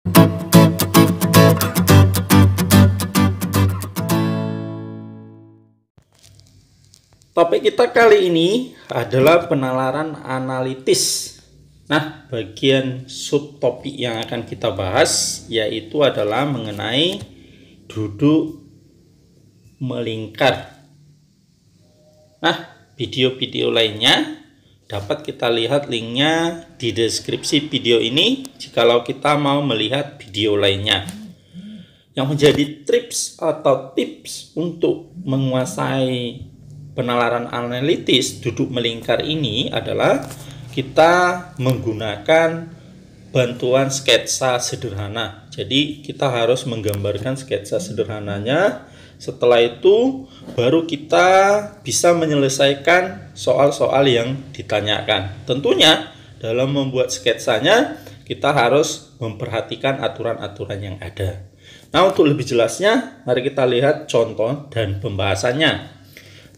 Topik kita kali ini adalah penalaran analitis. Nah, bagian subtopik yang akan kita bahas yaitu adalah mengenai duduk melingkar. Nah, video-video lainnya dapat kita lihat linknya di deskripsi video ini jikalau kita mau melihat video lainnya. Yang menjadi tips atau tips untuk menguasai penalaran analitis duduk melingkar ini adalah kita menggunakan bantuan sketsa sederhana. Jadi kita harus menggambarkan sketsa sederhananya. Setelah itu baru kita bisa menyelesaikan soal-soal yang ditanyakan. Tentunya dalam membuat sketsanya kita harus memperhatikan aturan-aturan yang ada. Nah, untuk lebih jelasnya mari kita lihat contoh dan pembahasannya.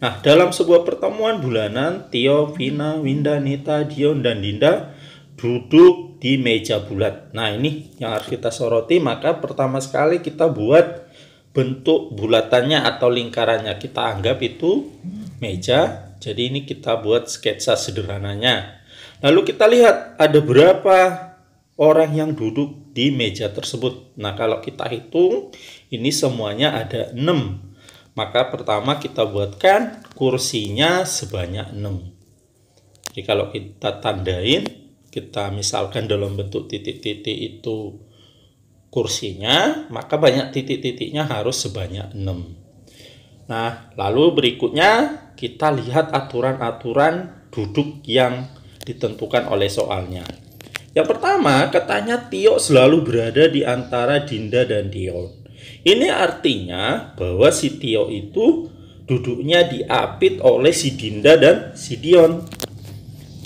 Nah, dalam sebuah pertemuan bulanan, Tio, Vina, Winda, Nita, Dion, dan Dinda duduk di meja bulat. Nah, ini yang harus kita soroti. Maka pertama sekali kita buat bentuk bulatannya atau lingkarannya. Kita anggap itu meja. Jadi ini kita buat sketsa sederhananya. Lalu kita lihat ada berapa orang yang duduk di meja tersebut. Nah, kalau kita hitung, ini semuanya ada 6. Maka pertama kita buatkan kursinya sebanyak 6. Jadi kalau kita tandain, kita misalkan dalam bentuk titik-titik itu kursinya, maka banyak titik-titiknya harus sebanyak 6. Nah, lalu berikutnya kita lihat aturan-aturan duduk yang ditentukan oleh soalnya. Yang pertama, katanya Tio selalu berada di antara Dinda dan Dion. Ini artinya bahwa si Tio itu duduknya diapit oleh si Dinda dan si Dion.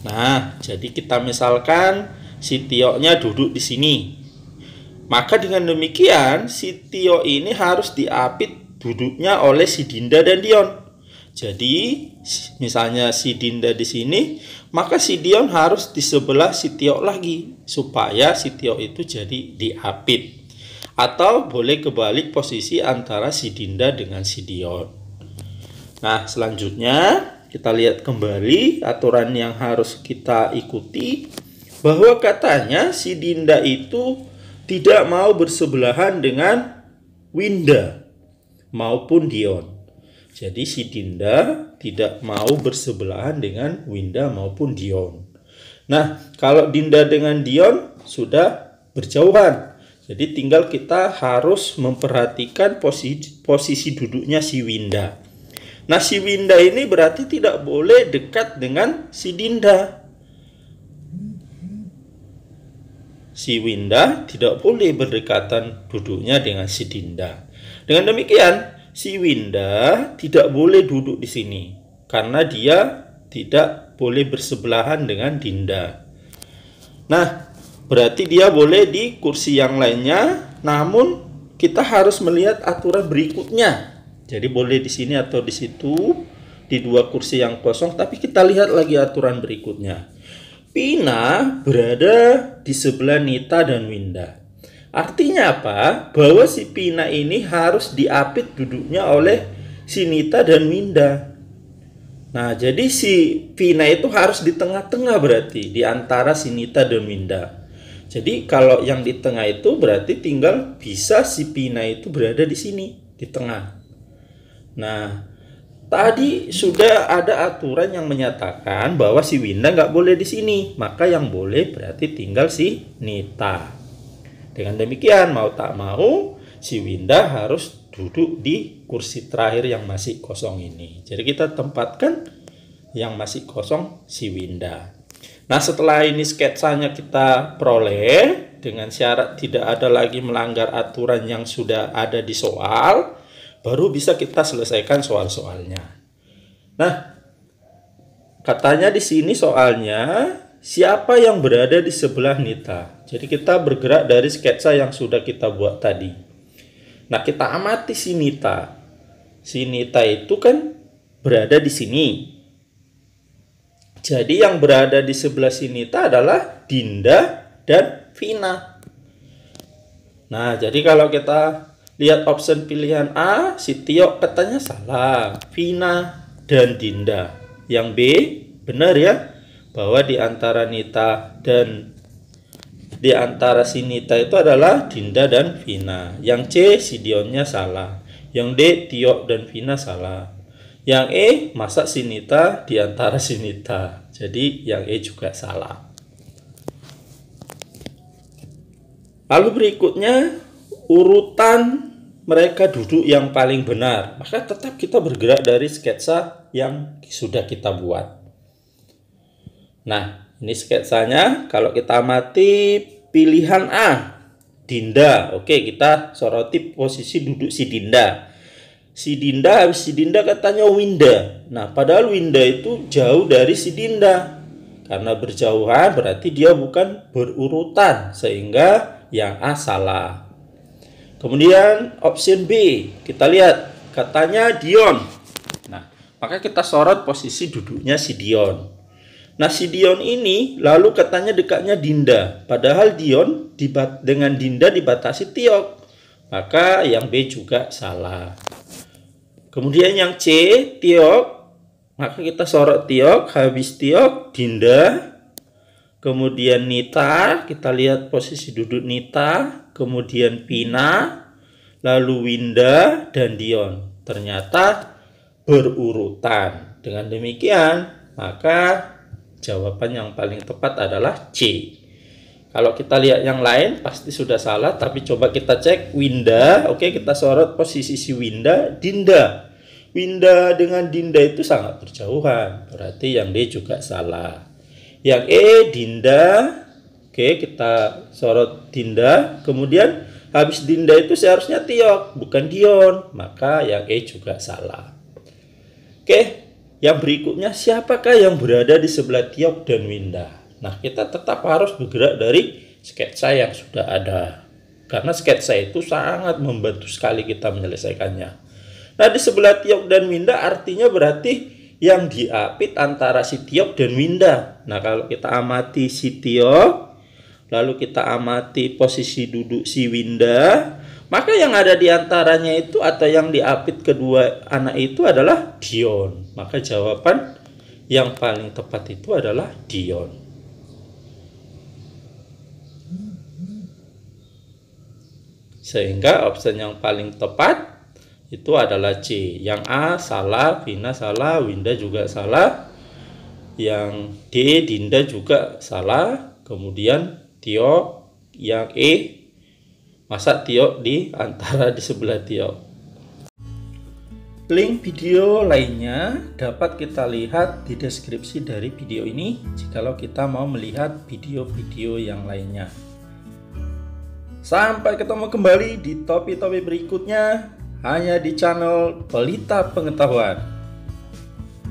Nah, jadi kita misalkan si Tio-nya duduk di sini. Maka dengan demikian si Tio ini harus diapit duduknya oleh si Dinda dan Dion. Jadi misalnya si Dinda di sini, maka si Dion harus di sebelah si Tio lagi supaya si Tio itu jadi diapit. Atau boleh kebalik posisi antara si Dinda dengan si Dion. Nah, selanjutnya kita lihat kembali aturan yang harus kita ikuti. Bahwa katanya si Dinda itu tidak mau bersebelahan dengan Winda maupun Dion. Jadi si Dinda tidak mau bersebelahan dengan Winda maupun Dion. Nah, kalau Dinda dengan Dion sudah berjauhan. Jadi tinggal kita harus memperhatikan posisi duduknya si Winda. Nah, si Winda ini berarti tidak boleh dekat dengan si Dinda. Si Winda tidak boleh berdekatan duduknya dengan si Dinda. Dengan demikian, si Winda tidak boleh duduk di sini karena dia tidak boleh bersebelahan dengan Dinda. Nah, berarti dia boleh di kursi yang lainnya, namun kita harus melihat aturan berikutnya. Jadi boleh di sini atau di situ, di dua kursi yang kosong, tapi kita lihat lagi aturan berikutnya. Pina berada di sebelah Nita dan Winda. Artinya apa? Bahwa si Pina ini harus diapit duduknya oleh si Nita dan Winda. Nah, jadi si Pina itu harus di tengah-tengah berarti, di antara si Nita dan Winda. Jadi kalau yang di tengah itu berarti tinggal bisa si Pina itu berada di sini, di tengah. Nah, tadi sudah ada aturan yang menyatakan bahwa si Winda nggak boleh di sini. Maka yang boleh berarti tinggal si Nita. Dengan demikian, mau tak mau, si Winda harus duduk di kursi terakhir yang masih kosong ini. Jadi kita tempatkan yang masih kosong si Winda. Nah, setelah ini sketsanya kita peroleh dengan syarat tidak ada lagi melanggar aturan yang sudah ada di soal, baru bisa kita selesaikan soal-soalnya. Nah, katanya di sini soalnya siapa yang berada di sebelah Nita. Jadi kita bergerak dari sketsa yang sudah kita buat tadi. Nah, kita amati si Nita. Si Nita itu kan berada di sini. Jadi yang berada di sebelah si Nita adalah Dinda dan Vina. Nah, jadi kalau kita lihat option pilihan A, si Tio katanya salah, Vina dan Dinda. Yang B benar ya, bahwa di antara si Nita itu adalah Dinda dan Vina. Yang C, si Dionnya salah. Yang D, Tio dan Vina salah. Yang E, masa si Nita di antara si Nita. Jadi yang E juga salah. Lalu berikutnya urutan mereka duduk yang paling benar. Maka tetap kita bergerak dari sketsa yang sudah kita buat. Nah, ini sketsanya. Kalau kita amati pilihan A, Dinda. Oke, kita soroti posisi duduk si Dinda. Si Dinda, habis si Dinda katanya Winda. Nah, padahal Winda itu jauh dari si Dinda. Karena berjauhan berarti dia bukan berurutan. Sehingga yang A salah. Kemudian option B, kita lihat katanya Dion. Nah, maka kita sorot posisi duduknya si Dion. Nah, si Dion ini lalu katanya dekatnya Dinda. Padahal Dion dengan Dinda dibatasi Tiok. Maka yang B juga salah. Kemudian yang C, Tiok. Maka kita sorot Tiok, habis Tiok, Dinda. Kemudian Nita, kita lihat posisi duduk Nita, kemudian Pina, lalu Winda, dan Dion. Ternyata berurutan. Dengan demikian, maka jawaban yang paling tepat adalah C. Kalau kita lihat yang lain, pasti sudah salah, tapi coba kita cek Winda. Oke, kita sorot posisi si Winda, Dinda. Winda dengan Dinda itu sangat berjauhan, berarti yang D juga salah. Yang E, Dinda. Oke, kita sorot Dinda. Kemudian habis Dinda itu seharusnya Tiok, bukan Dion. Maka yang E juga salah. Oke, yang berikutnya siapakah yang berada di sebelah Tiok dan Winda? Nah, kita tetap harus bergerak dari sketsa yang sudah ada. Karena sketsa itu sangat membantu sekali kita menyelesaikannya. Nah, di sebelah Tiok dan Winda artinya berarti yang diapit antara si Tiok dan Winda. Nah, kalau kita amati si Tiok, lalu kita amati posisi duduk si Winda, maka yang ada di antaranya itu atau yang diapit kedua anak itu adalah Dion. Maka jawaban yang paling tepat itu adalah Dion. Sehingga opsi yang paling tepat itu adalah C. Yang A salah, Vina salah, Winda juga salah. Yang D, Dinda juga salah. Kemudian Tio, yang E, masa Tio di sebelah Tio. Link video lainnya dapat kita lihat di deskripsi dari video ini jikalau kita mau melihat video-video yang lainnya. Sampai ketemu kembali di topik-topik berikutnya. Hanya di channel Pelita Pengetahuan.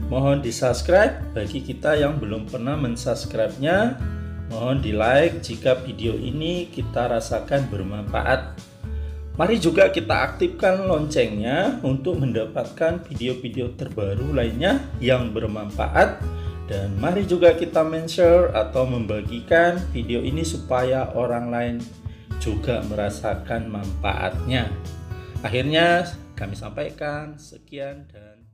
Mohon di subscribe bagi kita yang belum pernah mensubscribe-nya. Mohon di like jika video ini kita rasakan bermanfaat. Mari juga kita aktifkan loncengnya untuk mendapatkan video-video terbaru lainnya yang bermanfaat. Dan mari juga kita men-share atau membagikan video ini supaya orang lain juga merasakan manfaatnya. Akhirnya kami sampaikan sekian dan